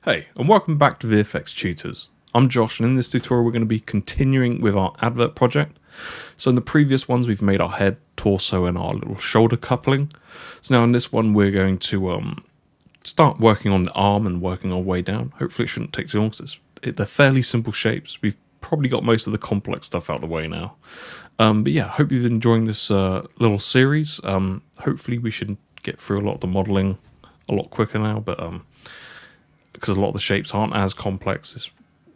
Hey, and welcome back to VFX Tutors. I'm Josh, and in this tutorial we're going to be continuing with our advert project. So in the previous ones we've made our head, torso and our little shoulder coupling. So now in this one we're going to start working on the arm and working our way down. Hopefully it shouldn't take too long because they're fairly simple shapes. We've probably got most of the complex stuff out of the way now. But yeah, hope you've been enjoying this little series. Hopefully we should get through a lot of the modelling a lot quicker now, but because a lot of the shapes aren't as complex as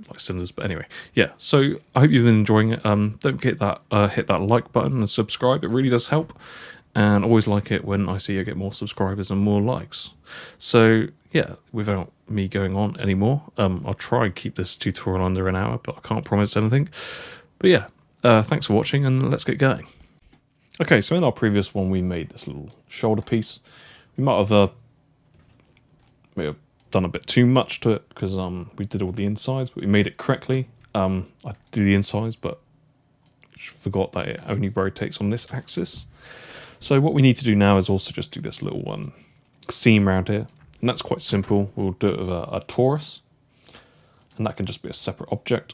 like cylinders. But anyway, yeah, so I hope you've been enjoying it. Don't forget that hit that like button and subscribe. It really does help, and always like it when I see I get more subscribers and more likes. So yeah, without me going on anymore, I'll try and keep this tutorial under an hour, but I can't promise anything. But yeah, thanks for watching, and let's get going. Okay, so in our previous one we made this little shoulder piece. We might have done a bit too much to it because we did all the insides, but we made it correctly. I do the insides, but forgot that it only rotates on this axis. So what we need to do now is also just do this little seam around here, and that's quite simple. We'll do it with a torus, and that can just be a separate object.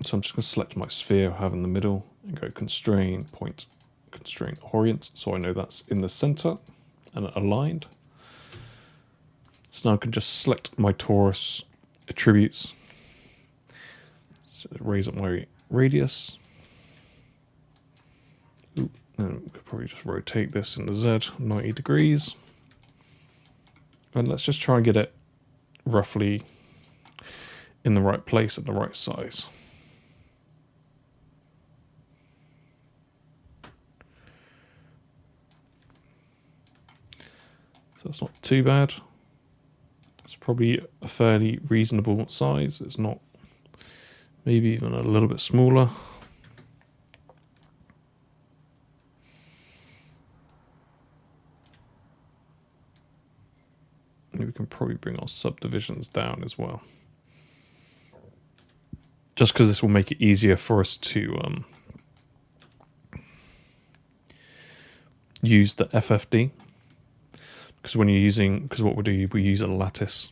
So I'm just going to select my sphere I have in the middle and go constrain point, constrain orient, so I know that's in the center and aligned. So now I can just select my torus attributes, so raise up my radius. Ooh, and we could probably just rotate this into Z 90 degrees. And let's just try and get it roughly in the right place at the right size. So that's not too bad. It's probably a fairly reasonable size. It's not, maybe even a little bit smaller. Maybe we can probably bring our subdivisions down as well. Just because this will make it easier for us to use the FFD. Because when you're using, because what we use a lattice,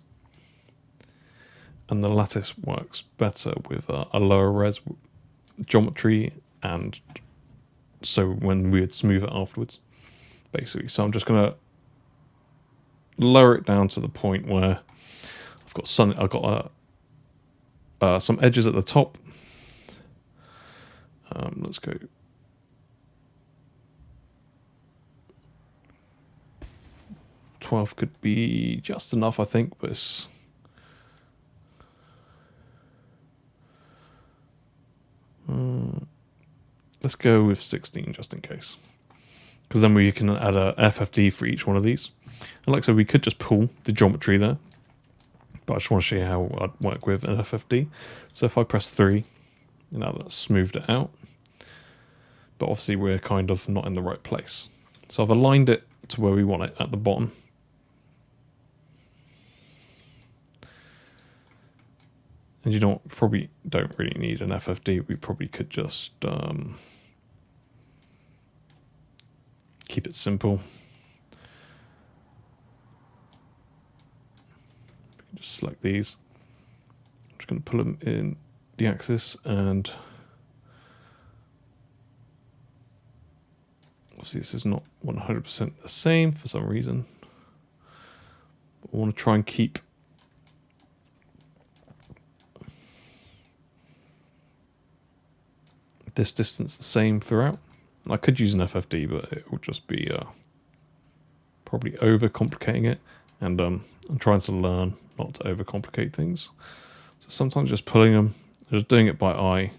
and the lattice works better with a lower res geometry, and so when we would smooth it afterwards, basically. So I'm just gonna lower it down to the point where I've got some edges at the top. Let's go. Could be just enough, I think, but it's let's go with 16 just in case, because then we can add a FFD for each one of these. And like I said, we could just pull the geometry there, but I just want to show you how I'd work with an FFD. So if I press 3, now that's smoothed it out, but obviously we're kind of not in the right place. So I've aligned it to where we want it at the bottom. And you know what, probably don't really need an FFD. We probably could just keep it simple. We can just select these. I'm just going to pull them in the axis, and obviously this is not 100% the same for some reason. But I want to try and keep this distance the same throughout. I could use an FFD, but it would just be probably overcomplicating it, and I'm trying to learn not to overcomplicate things. So sometimes just pulling them, just doing it by eye.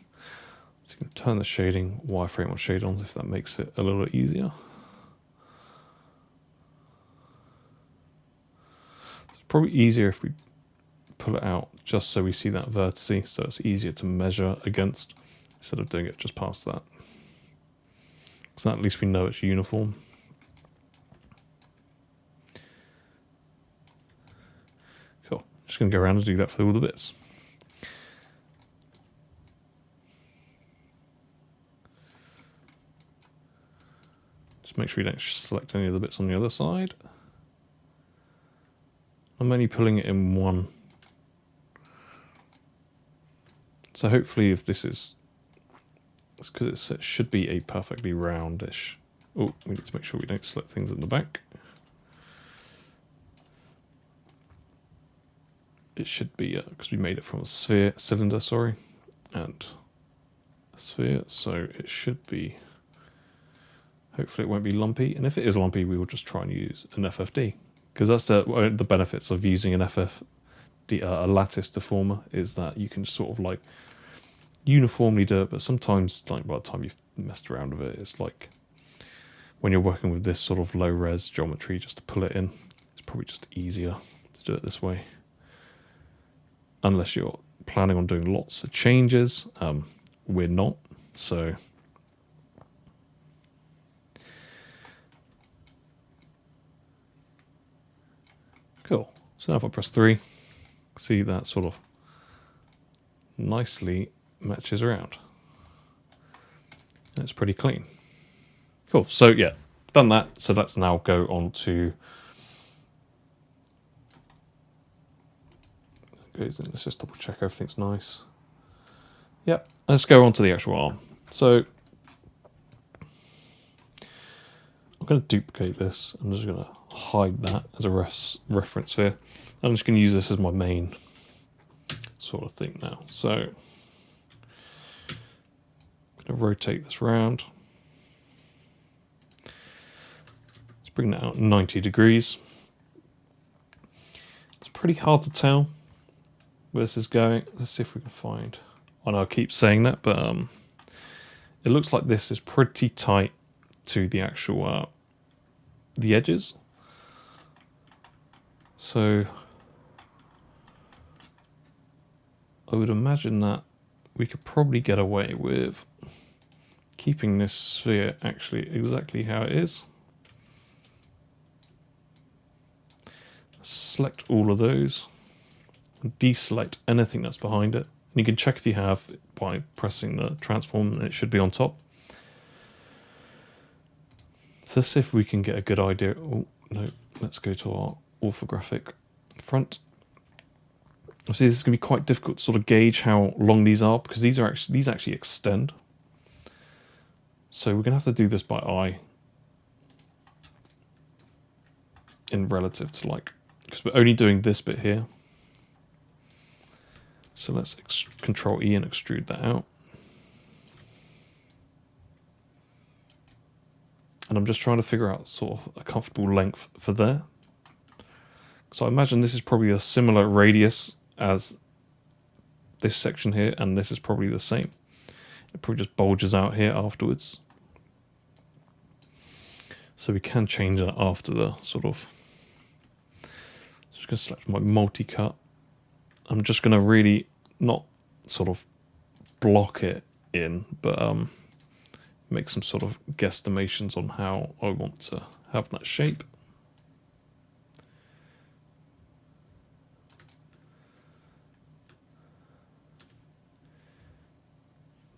So you can turn the shading, wireframe on shade on, if that makes it a little bit easier. It's probably easier if we pull it out just so we see that vertice, so it's easier to measure against, instead of doing it just past that. So at least we know it's uniform. Cool. Just going to go around and do that for all the bits. Just make sure you don't select any of the bits on the other side. I'm only pulling it in one. So hopefully if this is, it's because it should be a perfectly roundish. Oh, we need to make sure we don't slip things in the back. It should be, because we made it from a cylinder, sorry, and a sphere, so it should be, hopefully it won't be lumpy, and if it is lumpy, we will just try and use an FFD, because that's the benefits of using an FFD, a lattice deformer, is that you can sort of like uniformly do it, but sometimes, like by the time you've messed around with it, it's like when you're working with this sort of low-res geometry, just to pull it in, it's probably just easier to do it this way. Unless you're planning on doing lots of changes. We're not, so cool. So now if I press 3, see that sort of nicely matches around. That's pretty clean. Cool, so yeah, done that. So let's now go on to, let's just double check everything's nice. Yep, let's go on to the actual arm. So I'm going to duplicate this. I'm just going to hide that as a reference sphere. I'm just going to use this as my main sort of thing now. So I'm going to rotate this around. Let's bring that out 90 degrees. It's pretty hard to tell where this is going. Let's see if we can find. I know I keep saying that, but it looks like this is pretty tight to the actual the edges. So I would imagine that we could probably get away with keeping this sphere actually exactly how it is. Select all of those, deselect anything that's behind it. And you can check if you have by pressing the transform, and it should be on top. So let's see if we can get a good idea. Oh, no, let's go to our orthographic front. Obviously, this is going to be quite difficult to sort of gauge how long these are, because these actually extend. So we're going to have to do this by eye in relative to like, because we're only doing this bit here. So let's Control E and extrude that out. And I'm just trying to figure out sort of a comfortable length for there. So I imagine this is probably a similar radius as this section here, and this is probably the same. It probably just bulges out here afterwards. So we can change that after the sort of, so I'm just going to select my multi-cut. I'm just going to really not sort of block it in, but make some sort of guesstimations on how I want to have that shape.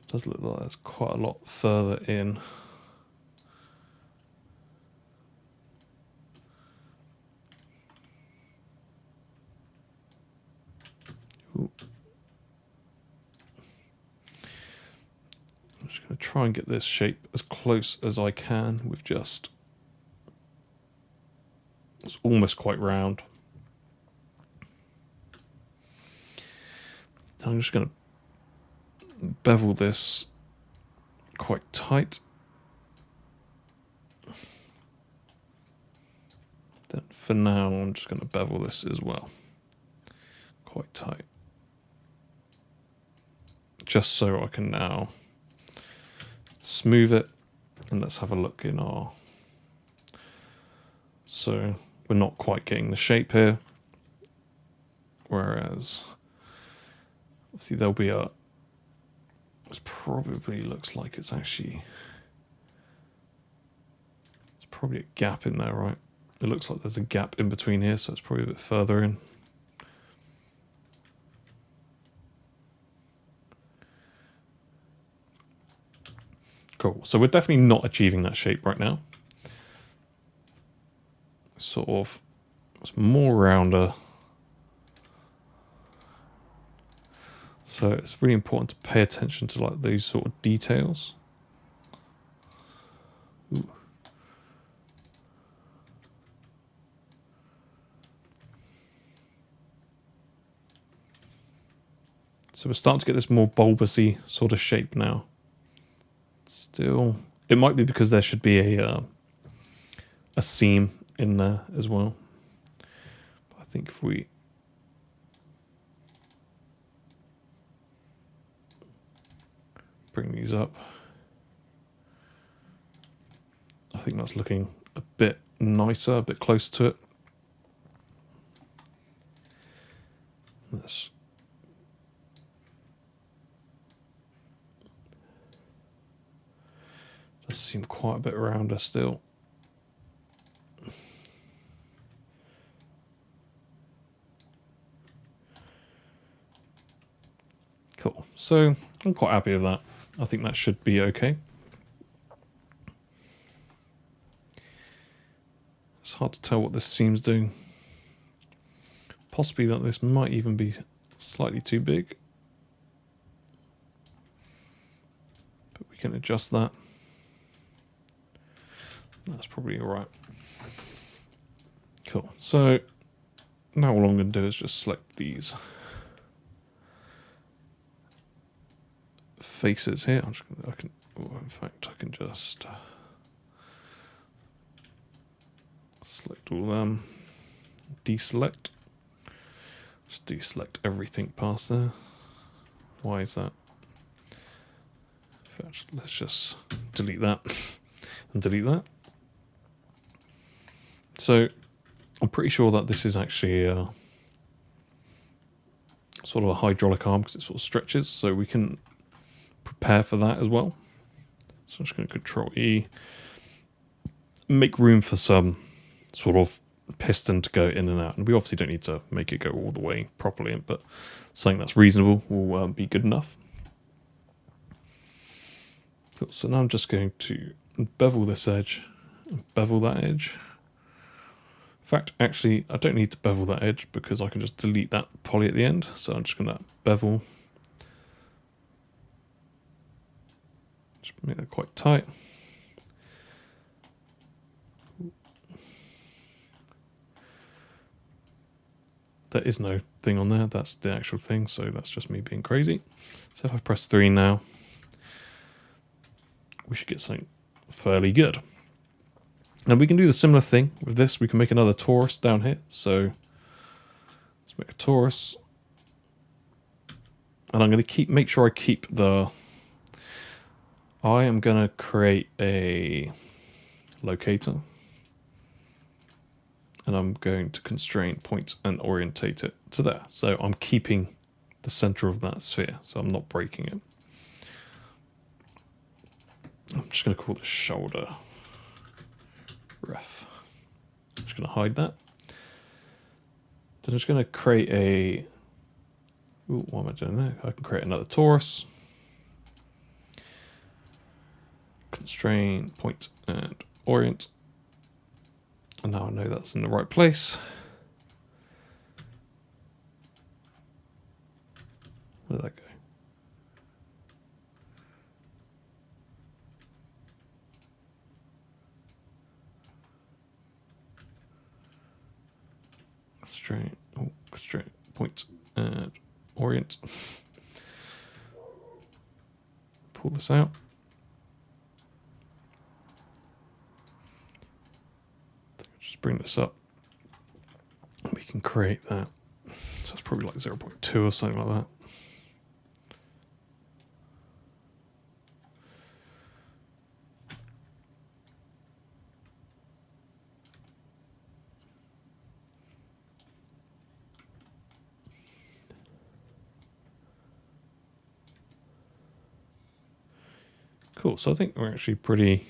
It does look like that's quite a lot further in. Ooh. I'm just going to try and get this shape as close as I can with just, it's almost quite round. I'm just going to bevel this quite tight. Then for now, I'm just going to bevel this as well, quite tight. Just so I can now smooth it, and let's have a look in our, so we're not quite getting the shape here, whereas see there'll be a, it probably looks like it's actually, there's probably a gap in there, right? It looks like there's a gap in between here, so it's probably a bit further in. Cool, so we're definitely not achieving that shape right now. Sort of, it's more rounder So it's really important to pay attention to like these sort of details. Ooh. So we're starting to get this more bulbousy sort of shape now. Still, it might be because there should be a seam in there as well. But I think if we bring these up, I think that's looking a bit nicer, a bit closer to it. This does seem quite a bit rounder still. Cool. So I'm quite happy with that. I think that should be okay. It's hard to tell what this seam's doing. Possibly that this might even be slightly too big. But we can adjust that. That's probably all right. Cool. So now all I'm going to do is just select these faces here. In fact, I can just select all of them, deselect. Just deselect everything past there. Why is that? Let's just delete that and delete that. So I'm pretty sure that this is actually sort of a hydraulic arm because it sort of stretches, so we can prepare for that as well. So I'm just going to Control E, make room for some sort of piston to go in and out. And we obviously don't need to make it go all the way properly, but something that's reasonable will be good enough. Cool. So now I'm just going to bevel this edge, bevel that edge. In fact, actually, I don't need to bevel that edge because I can just delete that poly at the end. So I'm just going to bevel. Just make that quite tight. There is no thing on there. That's the actual thing. So that's just me being crazy. So if I press 3 now, we should get something fairly good. And we can do the similar thing with this. We can make another torus down here. So let's make a torus. And I'm going to make sure I keep the... I am going to create a locator. And I'm going to constrain, point, and orientate it to there. So I'm keeping the center of that sphere. So I'm not breaking it. I'm just going to call this shoulder ref. I'm just going to hide that. Then I'm just going to create a... Ooh, what am I doing there? I can create another torus. Constrain, point, and orient. And now I know that's in the right place. Where'd that go? Constrain, point, and orient. Pull this out. Just bring this up. We can create that. So it's probably like 0.2 or something like that. Cool, so I think we're actually pretty...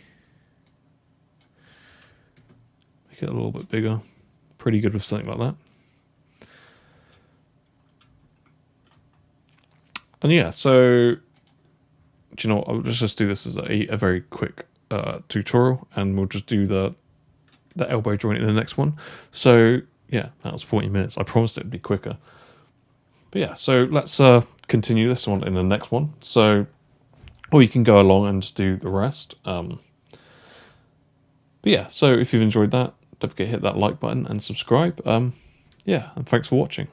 Make it a little bit bigger. Pretty good with something like that. And yeah, so... Do you know what? I'll just do this as a very quick tutorial, and we'll just do the elbow joint in the next one. So yeah, that was 40 minutes. I promised it'd be quicker. But yeah, so let's continue this one in the next one. So, or you can go along and just do the rest. But yeah, so if you've enjoyed that, don't forget to hit that like button and subscribe. Yeah, and thanks for watching.